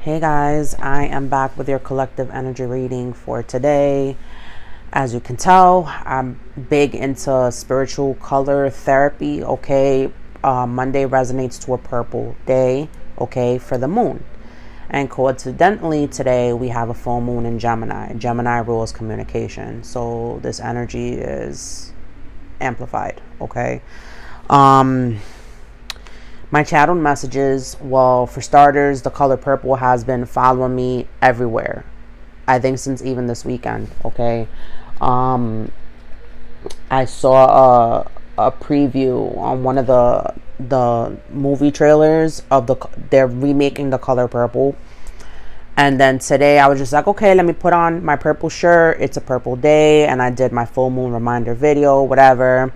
Hey guys, I am back with your collective energy reading for today. As you can tell, I'm big into spiritual color therapy, okay? Monday resonates to a purple day, okay, for the moon. And coincidentally, today we have a full moon in Gemini. Gemini rules communication, so this energy is amplified, okay? My channel messages, well, for starters, the color purple has been following me everywhere. I think since even this weekend, okay? I saw a preview on one of the movie trailers of they're remaking the color purple. And then today I was just like, okay, let me put on my purple shirt. It's a purple day, and I did my full moon reminder video, whatever.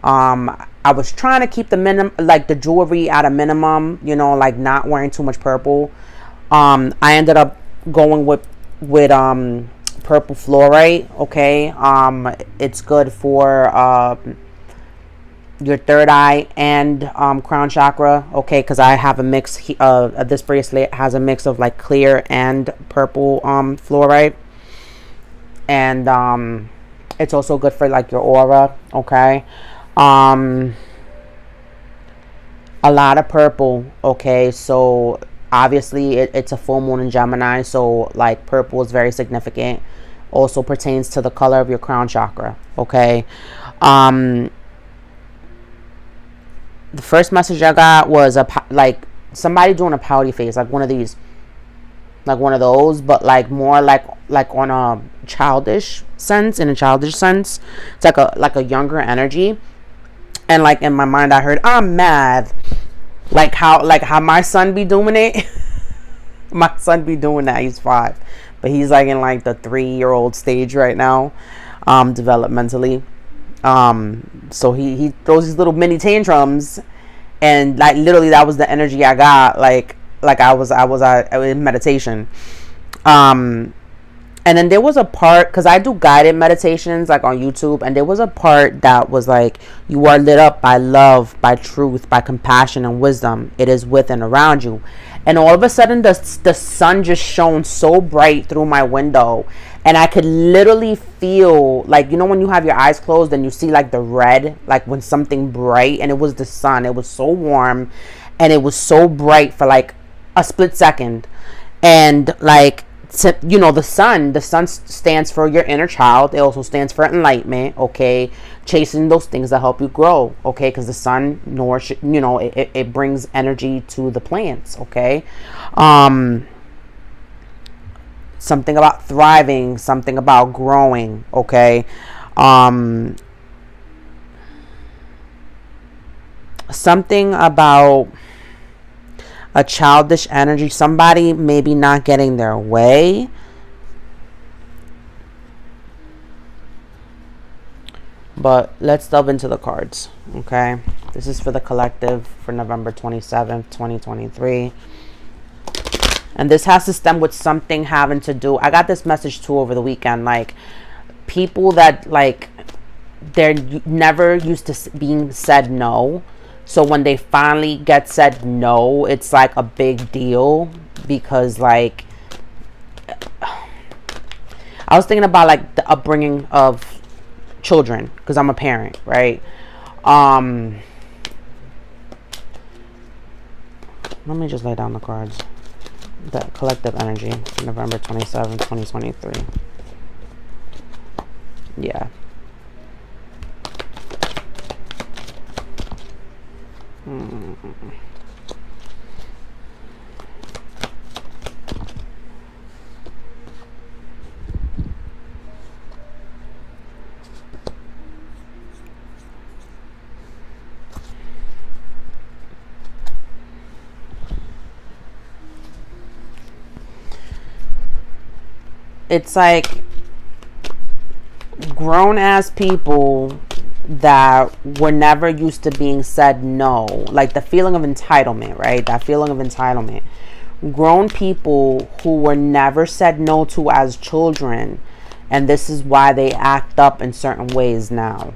I was trying to keep the jewelry at a minimum, like not wearing too much purple. I ended up going with purple fluorite. Okay. It's good for your third eye and crown chakra. Okay, because I have a mix. This bracelet has a mix of like clear and purple fluorite, and it's also good for like your aura. Okay. A lot of purple. Okay, so obviously it's a full moon in Gemini, so like purple is very significant. Also pertains to the color of your crown chakra. Okay. The first message I got was like somebody doing a pouty face, like one of these, like one of those, but like more like on a childish sense. In a childish sense, it's like a younger energy. And like in my mind, I heard, I'm mad. Like how my son be doing it. My son be doing that. He's 5. But he's like in like the 3-year-old stage right now, developmentally. So he throws these little mini tantrums, and like literally that was the energy I got. Like I was in meditation. And then there was a part, because I do guided meditations like on YouTube, and there was a part that was like, you are lit up by love, by truth, by compassion and wisdom. It is with and around you. And all of a sudden the sun just shone so bright through my window, and I could literally feel like, when you have your eyes closed and you see like the red, like when something bright, and it was the sun. It was so warm and it was so bright for like a split second. And like, the sun stands for your inner child. It also stands for enlightenment. Okay, chasing those things that help you grow. Okay, because the sun it brings energy to the plants. Okay, something about thriving, something about growing. Okay, something about a childish energy, somebody maybe not getting their way. But let's delve into the cards. Okay, this is for the collective for November 27th, 2023. And this has to stem with something having to do, I got this message too over the weekend, like people that like they're never used to being said no. So when they finally get said no, it's like a big deal, because like I was thinking about like the upbringing of children, because I'm a parent, right? Let me just lay down the cards. The collective energy, November 27th, 2023. Yeah. It's like grown ass people that were never used to being said no, like the feeling of entitlement, right? That feeling of entitlement. Grown people who were never said no to as children, and this is why they act up in certain ways now.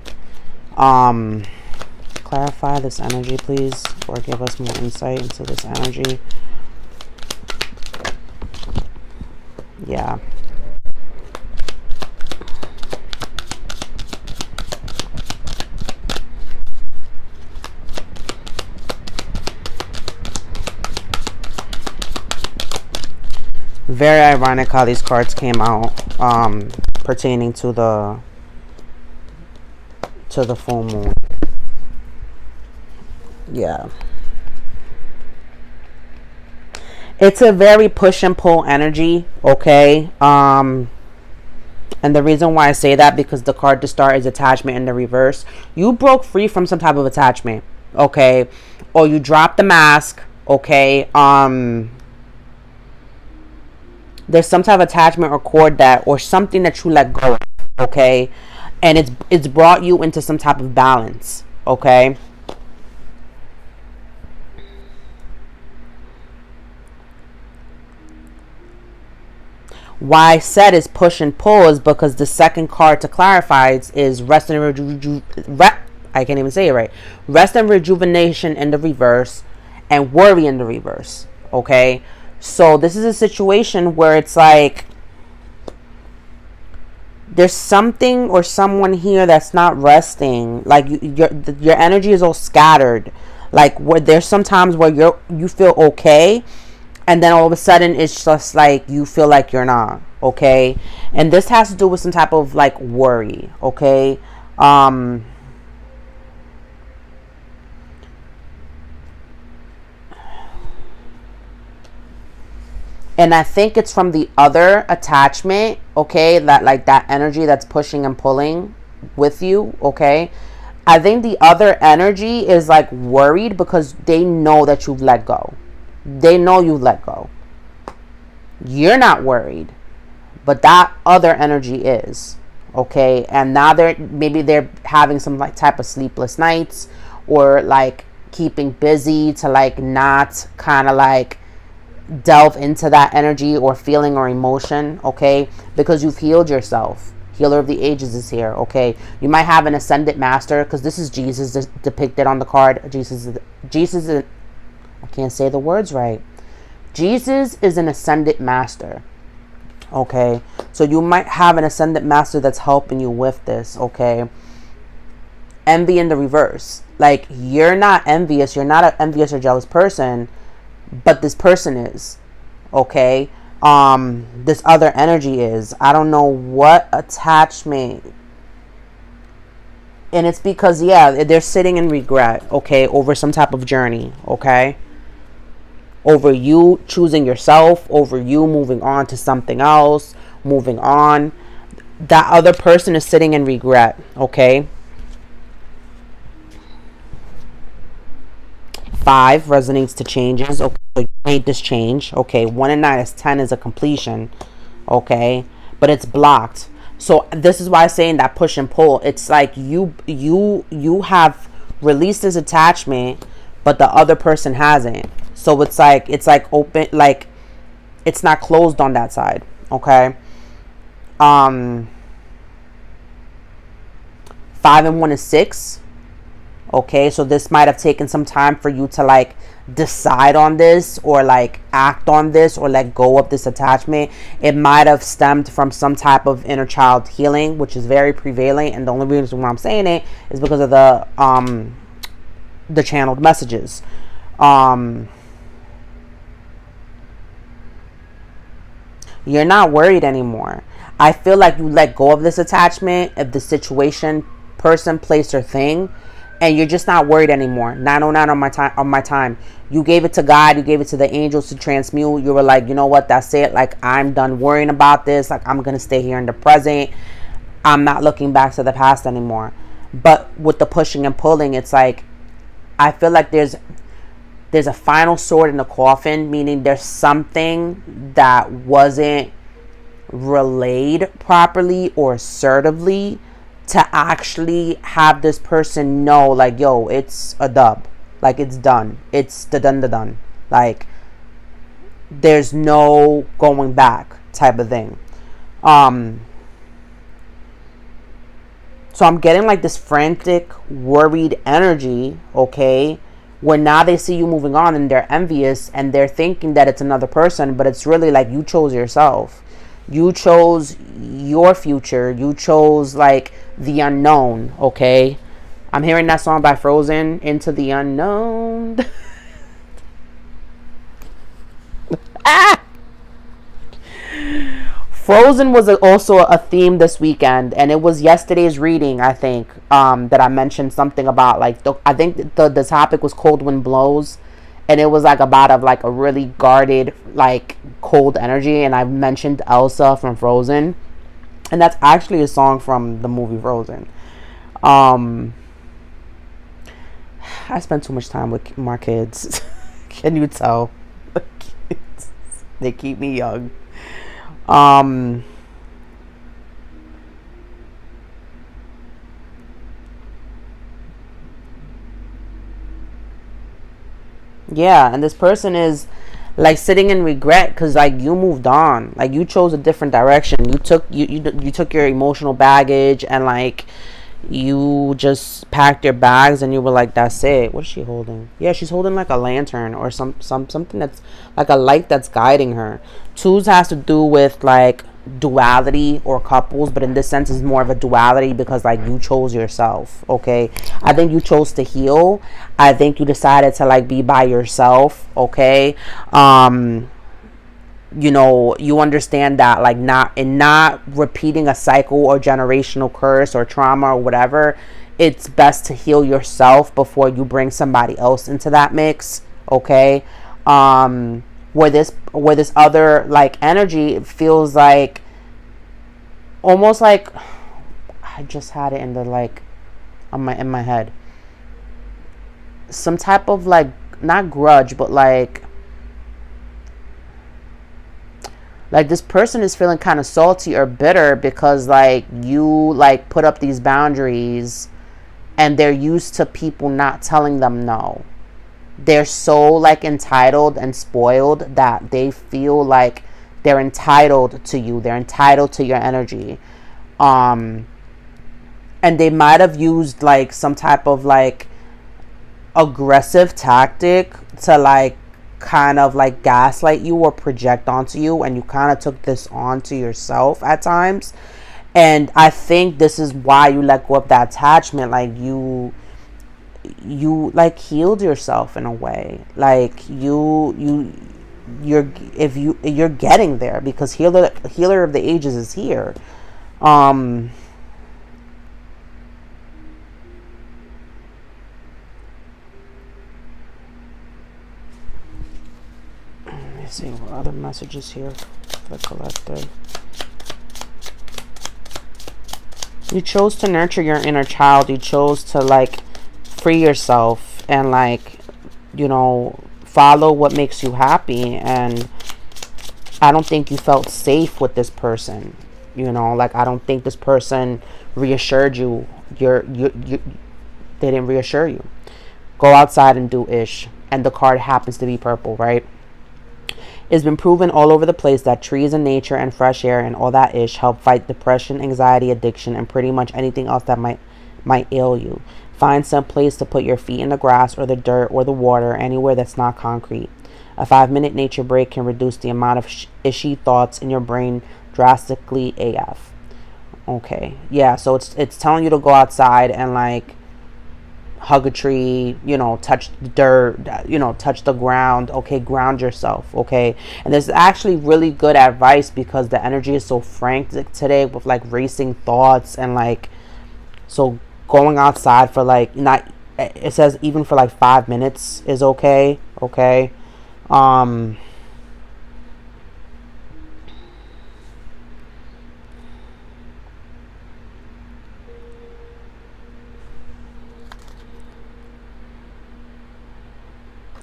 Clarify this energy, please, or give us more insight into this energy. Yeah. Very ironic how these cards came out, pertaining to the full moon. Yeah. It's a very push and pull energy, okay? And the reason why I say that, because the card to start is attachment in the reverse. You broke free from some type of attachment, okay? Or you dropped the mask, okay? There's some type of attachment or cord that, or something that you let go of, okay? And it's brought you into some type of balance, okay? Why I said is push and pull is because the second card to clarify is rest and I can't even say it right. Rest and rejuvenation in the reverse, and worry in the reverse. Okay, so this is a situation where it's like there's something or someone here that's not resting. Like your energy is all scattered. Like where there's sometimes where you feel okay, and then all of a sudden it's just like you feel like you're not okay. And this has to do with some type of like worry, okay? And I think it's from the other attachment, okay? That like that energy that's pushing and pulling with you, okay? I think the other energy is like worried because they know that you've let go. They know you let go. You're not worried, but that other energy is, okay? And now they're having some like type of sleepless nights, or like keeping busy to like not kind of like delve into that energy or feeling or emotion, okay? Because you've healed yourself. Healer of the ages is here, okay? You might have an ascended master, because this is Jesus depicted on the card. Jesus is, I can't say the words right. Jesus is an ascended master, okay? So you might have an ascended master that's helping you with this, okay? Envy in the reverse. Like, you're not envious. You're not an envious or jealous person, but this person is, okay? This other energy is. I don't know what attachment. And it's because, yeah, they're sitting in regret, okay, over some type of journey, okay? Over you choosing yourself, over you moving on to something else, moving on. That other person is sitting in regret, okay? 5 resonates to changes, okay? So you made this change, okay? 1 and 9 is 10 is a completion, okay? But it's blocked. So this is why I'm saying that push and pull. It's like you have released this attachment, but the other person hasn't. So it's like open, like it's not closed on that side, okay? 5 and 1 is 6. Okay, so this might have taken some time for you to like decide on this, or like act on this, or let go of this attachment. It might have stemmed from some type of inner child healing, which is very prevalent, and the only reason why I'm saying it is because of the channeled messages. You're not worried anymore. I feel like you let go of this attachment, of the situation, person, place, or thing, and you're just not worried anymore. 909 on my time. You gave it to God. You gave it to the angels to transmute. You were like, you know what? That's it. Like, I'm done worrying about this. Like, I'm going to stay here in the present. I'm not looking back to the past anymore. But with the pushing and pulling, it's like, I feel like there's a final sword in the coffin, meaning there's something that wasn't relayed properly or assertively to actually have this person know, like, yo, it's a dub. Like, it's done. It's the done. Like, there's no going back type of thing. So I'm getting like this frantic, worried energy, okay? Where now they see you moving on and they're envious and they're thinking that it's another person, but it's really like you chose yourself. You chose your future. You chose like the unknown, okay? I'm hearing that song by Frozen, Into the Unknown. Ah! Frozen was also a theme this weekend, and it was yesterday's reading. I think that I mentioned something about like I think the topic was cold wind blows, and it was like about of like a really guarded like cold energy, and I mentioned Elsa from Frozen, and that's actually a song from the movie Frozen. Um, I spend too much time with my kids. Can you tell? They keep me young. Um, yeah, and this person is like sitting in regret because like you moved on, like you chose a different direction. You took your emotional baggage and like you just packed your bags and you were like, that's it. What is she holding? Yeah, she's holding like a lantern or something that's like a light that's guiding her. Twos has to do with like duality or couples, but in this sense is more of a duality because like you chose yourself. Okay, I think you chose to heal. I think you decided to like be by yourself. Okay, you know, you understand that like not repeating a cycle or generational curse or trauma or whatever, it's best to heal yourself before you bring somebody else into that mix. Okay, where this other like energy, it feels like almost like I just had it in the like in my head, some type of like not grudge but like this person is feeling kind of salty or bitter because like you like put up these boundaries and they're used to people not telling them no. They're so like entitled and spoiled that they feel like they're entitled to you. They're entitled to your energy. And they might have used like some type of like aggressive tactic to like kind of like gaslight you or project onto you, and you kind of took this onto yourself at times. And I think this is why you let go of that attachment. Like you like healed yourself in a way. Like you're getting there because healer of the ages is here. Let me see what other messages here I collected. You chose to nurture your inner child. You chose to like free yourself and like, you know, follow what makes you happy. And I don't think you felt safe with this person. You know, like I don't think this person reassured you. They didn't reassure you. Go outside and do ish. And the card happens to be purple, right? It's been proven all over the place that trees and nature and fresh air and all that ish help fight depression, anxiety, addiction, and pretty much anything else that might ail you. Find some place to put your feet in the grass or the dirt or the water, anywhere that's not concrete. A 5-minute nature break can reduce the amount of ishy thoughts in your brain drastically AF. Okay, yeah, so it's telling you to go outside and like hug a tree, you know, touch the dirt, you know, touch the ground. Okay, ground yourself. Okay, and this is actually really good advice because the energy is so frantic today with like racing thoughts and like, so going outside for like, not, it says even for like 5 minutes is okay. Okay,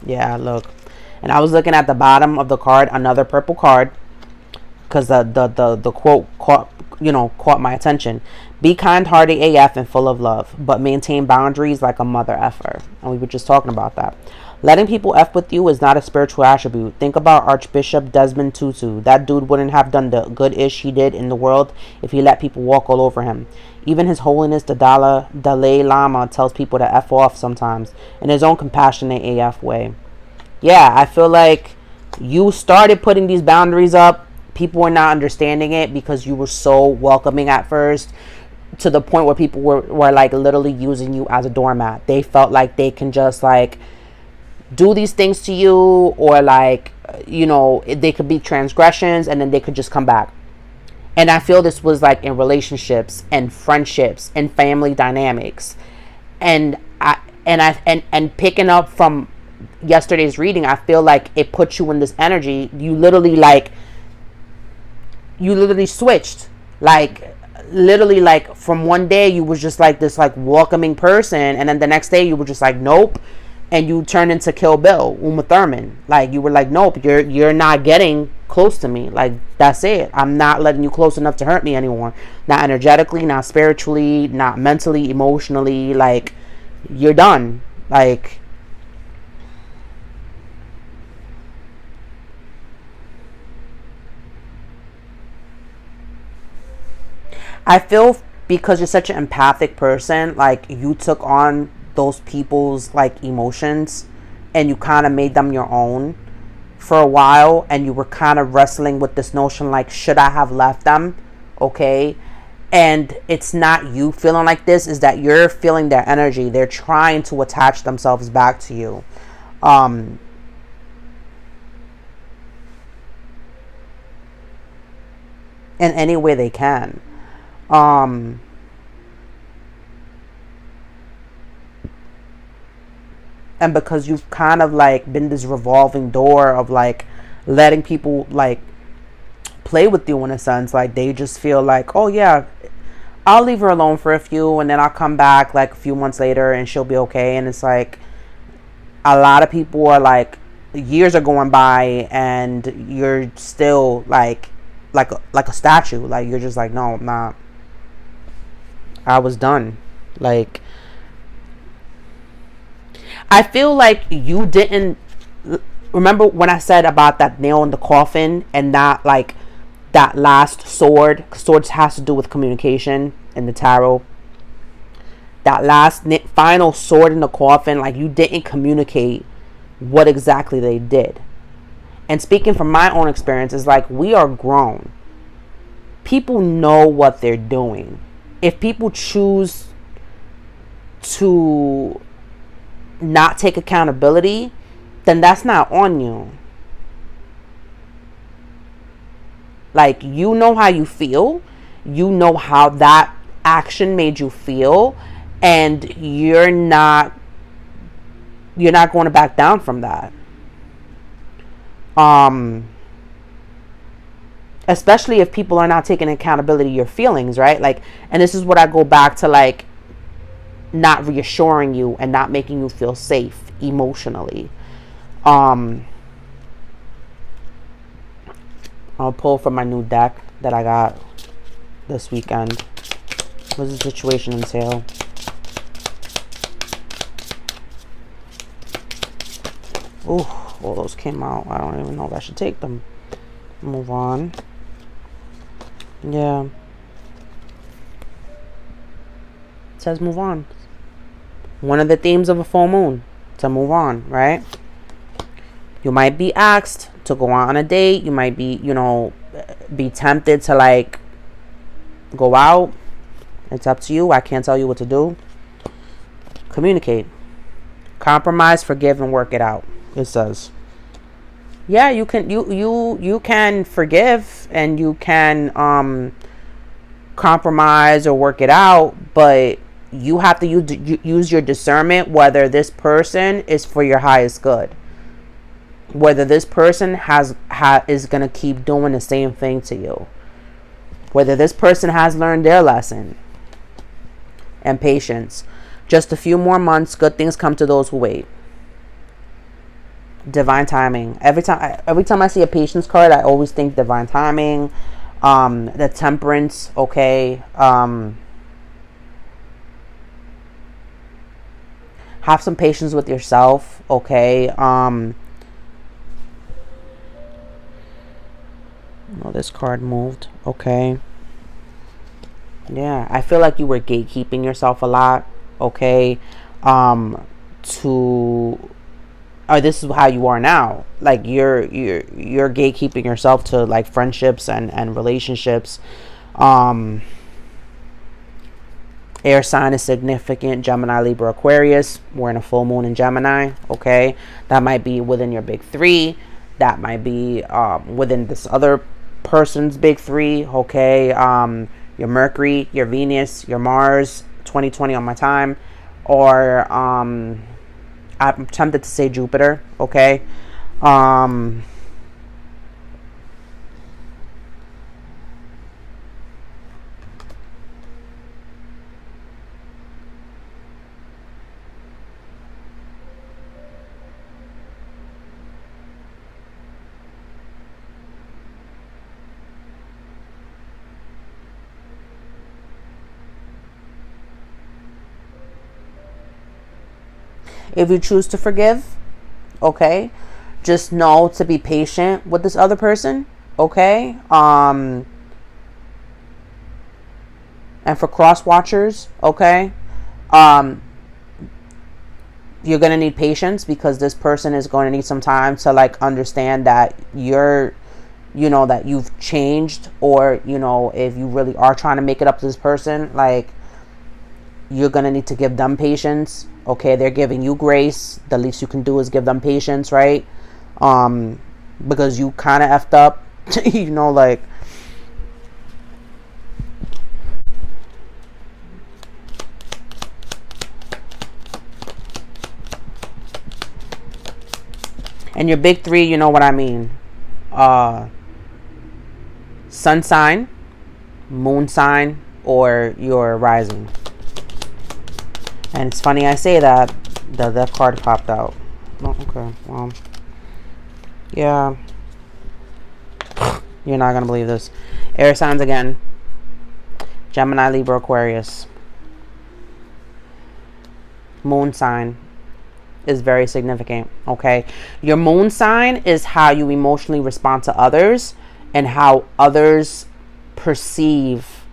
yeah, look. And I was looking at the bottom of the card, another purple card, because the quote caught my attention. Be kind-hearted AF and full of love, but maintain boundaries like a mother effer. And we were just talking about that. Letting people F with you is not a spiritual attribute. Think about Archbishop Desmond Tutu. That dude wouldn't have done the good ish he did in the world if he let people walk all over him. Even His Holiness the Dalai Lama tells people to F off sometimes in his own compassionate AF way. Yeah, I feel like you started putting these boundaries up people were not understanding it because you were so welcoming at first, to the point where people were like literally using you as a doormat. They felt like they can just like do these things to you, or like, you know, they could be transgressions and then they could just come back. And I feel this was like in relationships and friendships and family dynamics. And and picking up from yesterday's reading, I feel like it puts you in this energy. You literally switched. Like literally, like from one day you was just like this like welcoming person, and then the next day you were just like nope, and you turned into Kill Bill, Uma Thurman. Like you were like nope, you're not getting close to me. Like that's it. I'm not letting you close enough to hurt me anymore. Not energetically, not spiritually, not mentally, emotionally. Like you're done. Like I feel because you're such an empathic person, like you took on those people's like emotions and you kind of made them your own for a while, and you were kind of wrestling with this notion like, should I have left them? Okay. And it's not you feeling like this, is that you're feeling their energy. They're trying to attach themselves back to you. In any way they can. And because you've kind of like been this revolving door of like letting people like play with you in a sense, like they just feel like, oh yeah, I'll leave her alone for a few and then I'll come back like a few months later and she'll be okay. And it's like a lot of people are like, years are going by and you're still like a statue. Like you're just like, no, I'm not. I was done. Like I feel like you didn't remember when I said about that nail in the coffin and not like that last sword. Swords has to do with communication in the tarot. That last final sword in the coffin, like you didn't communicate what exactly they did. And speaking from my own experience, is like we are grown. People know what they're doing. If people choose to not take accountability, then that's not on you. Like, you know how you feel. You know how that action made you feel, and you're not going to back down from that. Especially if people are not taking accountability of your feelings, right? Like, and this is what I go back to, like, not reassuring you and not making you feel safe emotionally. I'll pull from my new deck that I got this weekend. What does the situation entail? Ooh, well, those came out. I don't even know if I should take them. Move on. Yeah. It says move on. One of the themes of a full moon, to move on, right? You might be asked to go on a date. You might be, be tempted to like go out. It's up to you. I can't tell you what to do. Communicate. Compromise, forgive, and work it out. It says. Yeah, you can forgive and you can compromise or work it out, but you have to use your discernment whether this person is for your highest good, whether this person is going to keep doing the same thing to you, whether this person has learned their lesson. And patience. Just a few more months, good things come to those who wait. Divine timing. Every time I see a patience card, I always think divine timing. The temperance, okay. Have some patience with yourself, okay. Oh, this card moved, okay. Yeah, I feel like you were gatekeeping yourself a lot, okay. To or this is how you are now. Like you're gatekeeping yourself to like friendships and relationships. Air sign is significant: Gemini, Libra, Aquarius. We're in a full moon in Gemini. Okay, that might be within your big three. That might be within this other person's big three. Okay, your Mercury, your Venus, your Mars. 2020 on my time, or I'm tempted to say Jupiter. Okay, if you choose to forgive, okay, just know to be patient with this other person. Okay, and for cross watchers, okay, you're gonna need patience, because this person is going to need some time to like understand that that you've changed, or if you really are trying to make it up to this person, like you're gonna need to give them patience. Okay, they're giving you grace. The least you can do is give them patience, right? Because you kind of effed up, like. And your big three, you know what I mean. Sun sign, moon sign, or your rising. And it's funny I say that card popped out. Oh, okay, well, yeah. You're not gonna believe this. Air signs again: Gemini, Libra, Aquarius. Moon sign is very significant. Okay, your moon sign is how you emotionally respond to others and how others perceive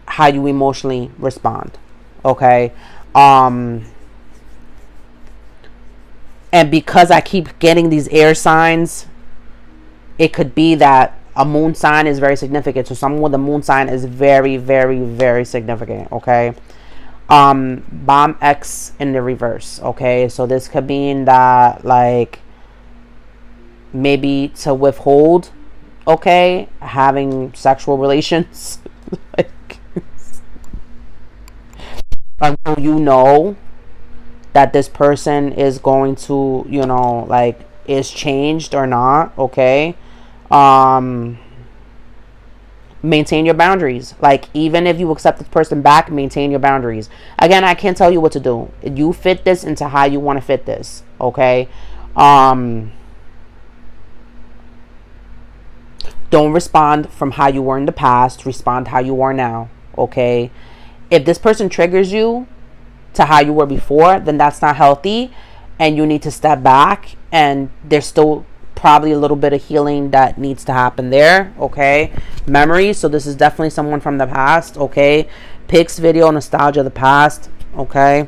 how you emotionally respond. Okay, and because I keep getting these air signs, it could be that a moon sign is very significant. So someone with a moon sign is very, very, very significant. Okay, bomb X in the reverse. Okay, so this could mean that like maybe to withhold, okay, having sexual relations like until you know that this person is going to, like is changed or not. Okay, maintain your boundaries. Like, even if you accept this person back, maintain your boundaries. Again, I can't tell you what to do. You fit this into how you want to fit this. Okay, don't respond from how you were in the past. Respond how you are now. Okay, if this person triggers you to how you were before, then that's not healthy, and you need to step back, and there's still probably a little bit of healing that needs to happen there. Okay, memories. So this is definitely someone from the past. Okay, pics, video, nostalgia of the past. Okay,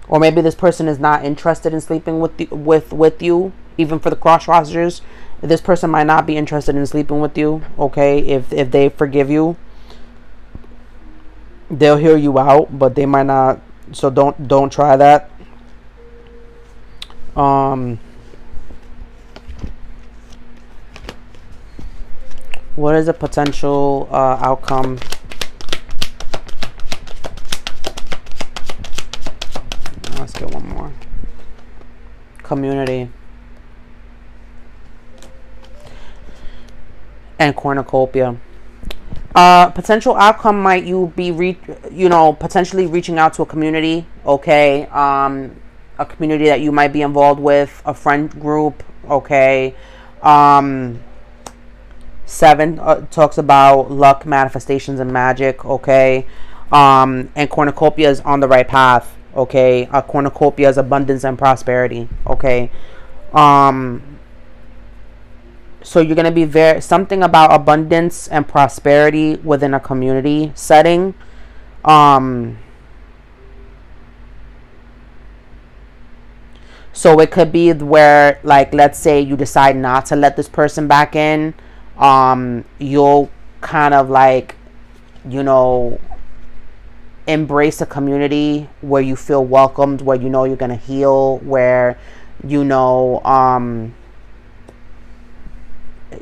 or maybe this person is not interested in sleeping with you. Even for the cross watchers, this person might not be interested in sleeping with you. Okay, if they forgive you, they'll hear you out, but they might not. So don't try that. What is a potential outcome? Let's get one more. Community and cornucopia. Potential outcome might you be potentially reaching out to a community. Okay, a community that you might be involved with, a friend group. Okay, 7 talks about luck, manifestations, and magic. Okay, and cornucopia is on the right path. Okay, cornucopia is abundance and prosperity. Okay, so you're going to be something about abundance and prosperity within a community setting. So it could be where, like, let's say you decide not to let this person back in. You'll kind of like, you know, embrace a community where you feel welcomed, where you know you're going to heal, where you know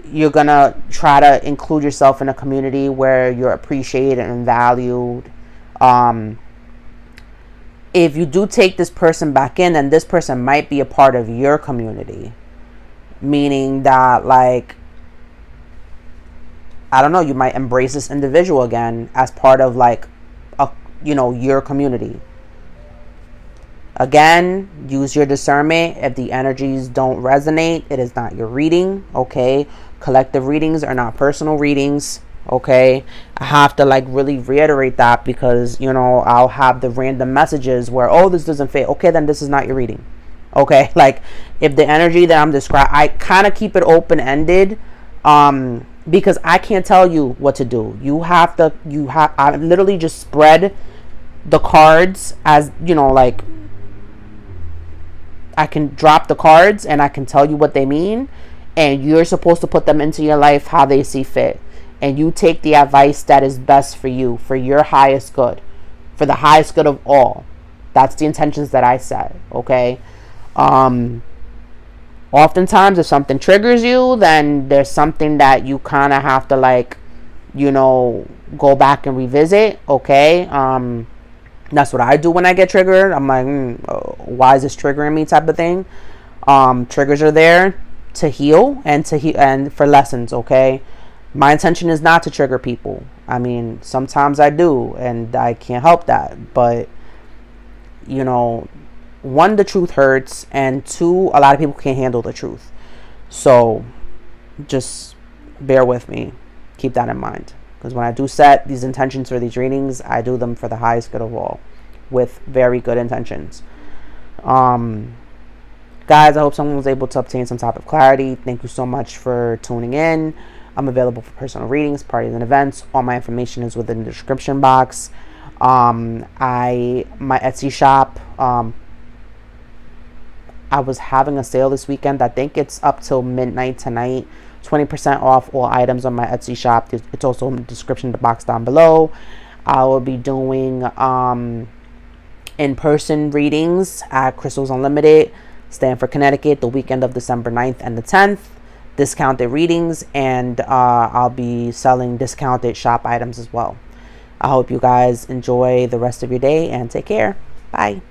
you're going to try to include yourself in a community where you're appreciated and valued. If you do take this person back in, then this person might be a part of your community, meaning that, like, I don't know, you might embrace this individual again as part of, like, a, you know, your community. Again, use your discernment. If the energies don't resonate, it is not your reading, okay? Collective readings are not personal readings, okay? I have to, like, really reiterate that, because, you know, I'll have the random messages where, oh, this doesn't fit. Okay, then this is not your reading, okay? Like, if the energy that I'm describing, I kind of keep it open-ended, because I can't tell you what to do. I literally just spread the cards as, you know, like, I can drop the cards and I can tell you what they mean, and you're supposed to put them into your life how they see fit. And you take the advice that is best for you, for your highest good, for the highest good of all. That's the intentions that I set, okay? Oftentimes, if something triggers you, then there's something that you kind of have to, like, you know, go back and revisit, okay? That's what I do when I get triggered. I'm like, why is this triggering me, type of thing. Triggers are there to heal and and for lessons, okay? My intention is not to trigger people. I mean, sometimes I do, and I can't help that. But, you know, one, the truth hurts, and two, a lot of people can't handle the truth. So just bear with me. Keep that in mind. Because when I do set these intentions for these readings, I do them for the highest good of all, with very good intentions. Guys, I hope someone was able to obtain some type of clarity. Thank you so much for tuning in. I'm available for personal readings, parties, and events. All my information is within the description box. My Etsy shop, I was having a sale this weekend. I think it's up till midnight tonight. 20% off all items on my Etsy shop. It's also in the description box down below. I will be doing in-person readings at Crystals Unlimited, Stamford, Connecticut, the weekend of December 9th and the 10th. Discounted readings, and I'll be selling discounted shop items as well. I hope you guys enjoy the rest of your day and take care. Bye.